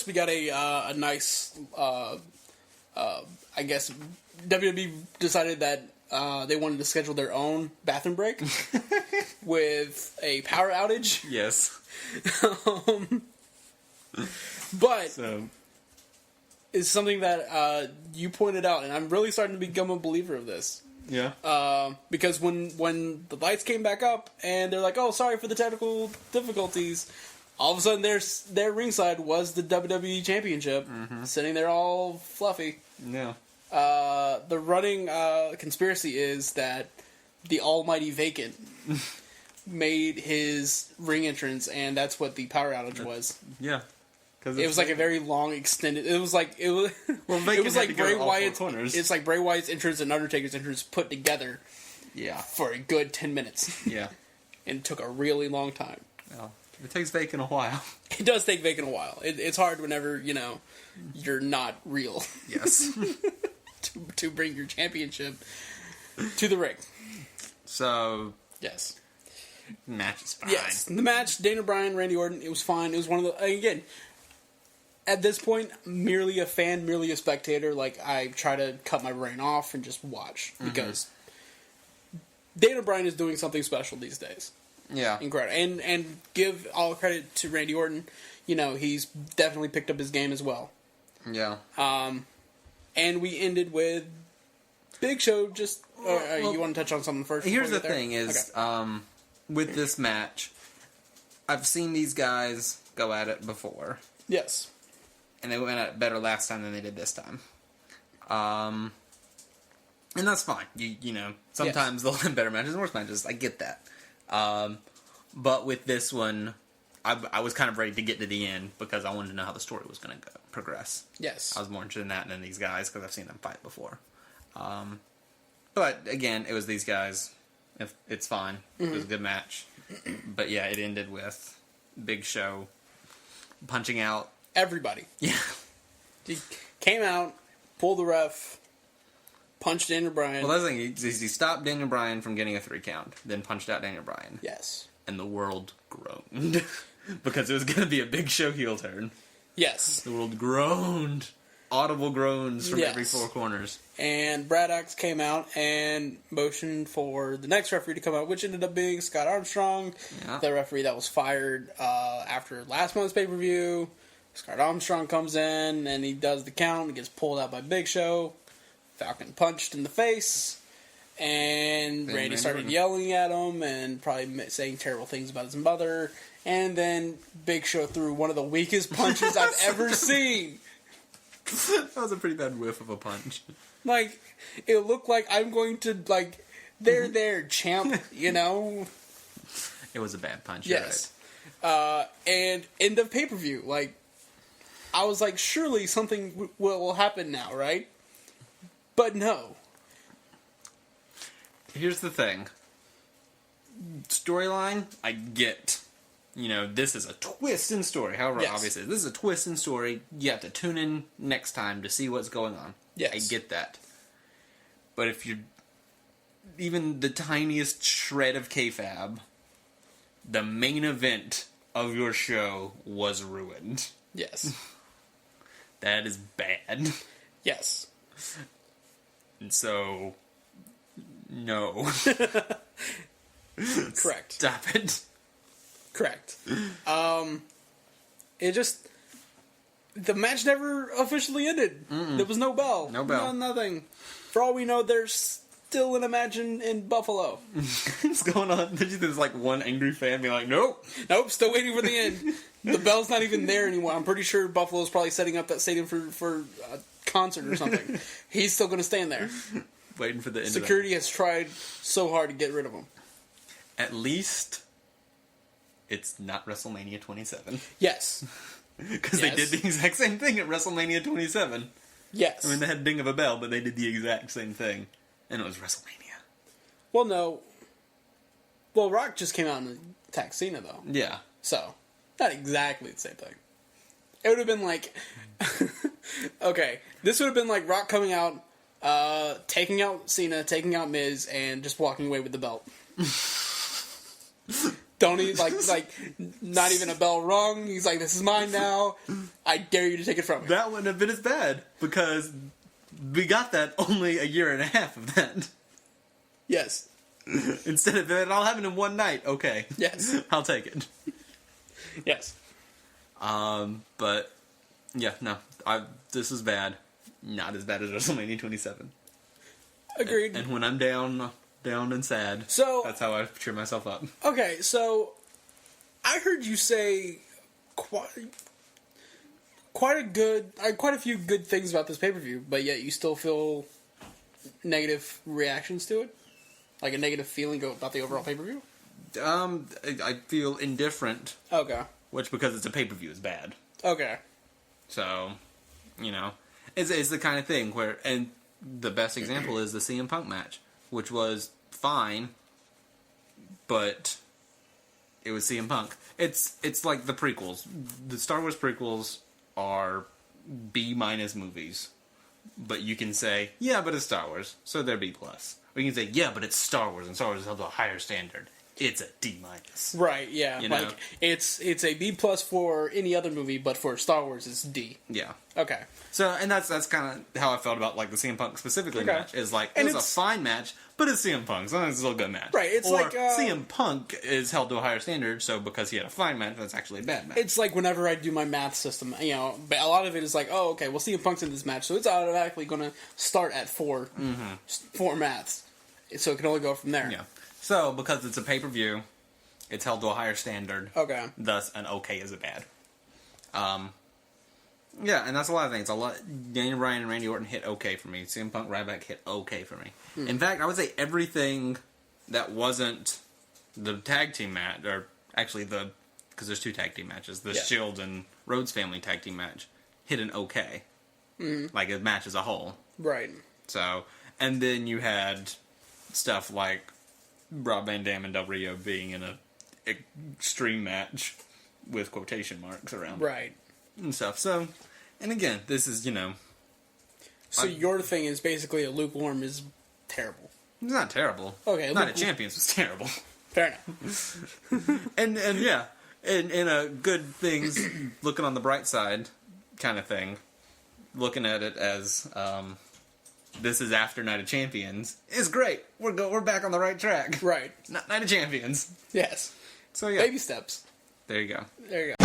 we got a nice, I guess, WWE decided that they wanted to schedule their own bathroom break with a power outage. Yes. But So it's something that you pointed out, and I'm really starting to become a believer of this. yeah. Because when the lights came back up, and they're like, "Oh, sorry for the technical difficulties," all of a sudden their ringside was the WWE Championship, sitting there all fluffy. Yeah. The running conspiracy is that the almighty Vacant made his ring entrance, and that's what the power outage was. Yeah. It was like a very long, extended. It was like it was. Well, it was like Bray Wyatt's. Corners. It's like Bray Wyatt's entrance and Undertaker's entrance put together. Yeah. For a good 10 minutes. Yeah. And it took a really long time. Well, it takes Vacant a while. It does take Vacant a while. It's hard whenever you're not real. Yes. to bring your championship to the ring. So Yes. match is fine. Yes. The match, Daniel Bryan, Randy Orton, it was fine. It was one of the, again, at this point, merely a fan, merely a spectator. Like, I try to cut my brain off and just watch. Because Daniel Bryan is doing something special these days. Yeah. Incredible. And give all credit to Randy Orton. He's definitely picked up his game as well. Yeah. And we ended with Big Show just... you want to touch on something first? Here's the thing is, okay. With this match, I've seen these guys go at it before. Yes. And they went at it better last time than they did this time. And that's fine. You know, sometimes they'll have better matches and worse matches. I get that. But with this one, I was kind of ready to get to the end because I wanted to know how the story was going to progress. Yes. I was more interested in that than these guys because I've seen them fight before. But again, it was these guys. It's fine. It was a good match. But yeah, it ended with Big Show punching out everybody. Yeah. He came out, pulled the ref, punched Daniel Bryan. Well, that's the thing. He stopped Daniel Bryan from getting a 3 count, then punched out Daniel Bryan. Yes. And the world groaned. Because it was going to be a Big Show heel turn. Yes. The world groaned. Audible groans from every 4 corners. And Brad Axe came out and motioned for the next referee to come out, which ended up being Scott Armstrong, the referee that was fired after last month's pay-per-view. Scott Armstrong comes in, and he does the count, and gets pulled out by Big Show. Falcon punched in the face, and Randy started yelling at him, and probably saying terrible things about his mother. And then Big Show threw one of the weakest punches I've ever seen. That was a pretty bad whiff of a punch. Like, it looked like I'm going to, like, there, champ, you know? It was a bad punch, yes. Right. And in the pay-per-view, like, I was like, surely something will happen now, right? But no. Here's the thing. Storyline, I get. You know, this is a twist in story. However, obviously, this is a twist in story. You have to tune in next time to see what's going on. Yes. I get that. But if you're even the tiniest shred of kayfabe, the main event of your show was ruined. Yes. That is bad. Yes. And so, no. Correct. Stop it. Correct. It just... The match never officially ended. There was no bell. No bell. Nothing. For all we know, there's still an match in Buffalo. What's going on? There's like one angry fan being like, nope. Nope, still waiting for the end. The bell's not even there anymore. I'm pretty sure Buffalo's probably setting up that stadium for a concert or something. He's still going to stand there. Waiting for the end. Security has tried so hard to get rid of him. At least it's not WrestleMania 27. Yes. Because they did the exact same thing at WrestleMania 27. Yes. I mean, they had ding of a bell, but they did the exact same thing. And it was WrestleMania. Well, no. Well, Rock just came out and attacked Cena, though. Yeah. So, not exactly the same thing. It would have been like... okay, this would have been like Rock coming out, taking out Cena, taking out Miz, and just walking away with the belt. Don't even, not even a bell rung. He's like, this is mine now. I dare you to take it from me. That wouldn't have been as bad, because we got that only a year and a half of that. Yes. Instead of it all happened in one night. Okay. Yes. I'll take it. Yes. But, yeah, no. This is bad. Not as bad as WrestleMania 27. Agreed. And when I'm down and sad, so that's how I cheer myself up. Okay, so I heard you say quite a few good things about this pay-per-view, but yet you still feel negative reactions to it? Like a negative feeling about the overall pay-per-view? I feel indifferent. Okay. Which, because it's a pay-per-view, is bad. Okay. So, it's the kind of thing where, and the best example is the CM Punk match, which was fine, but it was CM Punk. It's like the prequels. The Star Wars prequels are B- movies. But you can say, yeah, but it's Star Wars, so they're B+. Or you can say, yeah, but it's Star Wars, and Star Wars is held to a higher standard. It's a D-. Right, yeah. Like, it's a B+ for any other movie, but for Star Wars, it's D. Yeah. Okay. So, and that's kind of how I felt about, like, the CM Punk specifically match. Is like, it was a fine match, but it's CM Punk, so it's still a good match. Right, it's or like... CM Punk is held to a higher standard, so because he had a fine match, that's actually a bad match. It's like whenever I do my math system, but a lot of it is like, oh, okay, well, CM Punk's in this match, so it's automatically going to start at 4 maths. So it can only go from there. Yeah. So, because it's a pay-per-view, it's held to a higher standard. Okay. Thus, an okay is a bad. Yeah, and that's a lot of things. Daniel Bryan and Randy Orton hit okay for me. CM Punk, Ryback hit okay for me. In fact, I would say everything that wasn't the tag team match, or actually because there's 2 tag team matches, the Shield and Rhodes family tag team match, hit an okay. Like a match as a whole. Right. So, and then you had stuff like Rob Van Dam and Del Rio being in a extreme match with quotation marks around right and stuff. So, and again, this is So your thing is basically a lukewarm is terrible. It's not terrible. Okay, Night of Champions was terrible. Fair enough. and yeah, in a good things, looking on the bright side kind of thing, looking at it as this is after Night of Champions is great. We're back on the right track. Right. Night of Champions. Yes. So yeah, baby steps. There you go. There you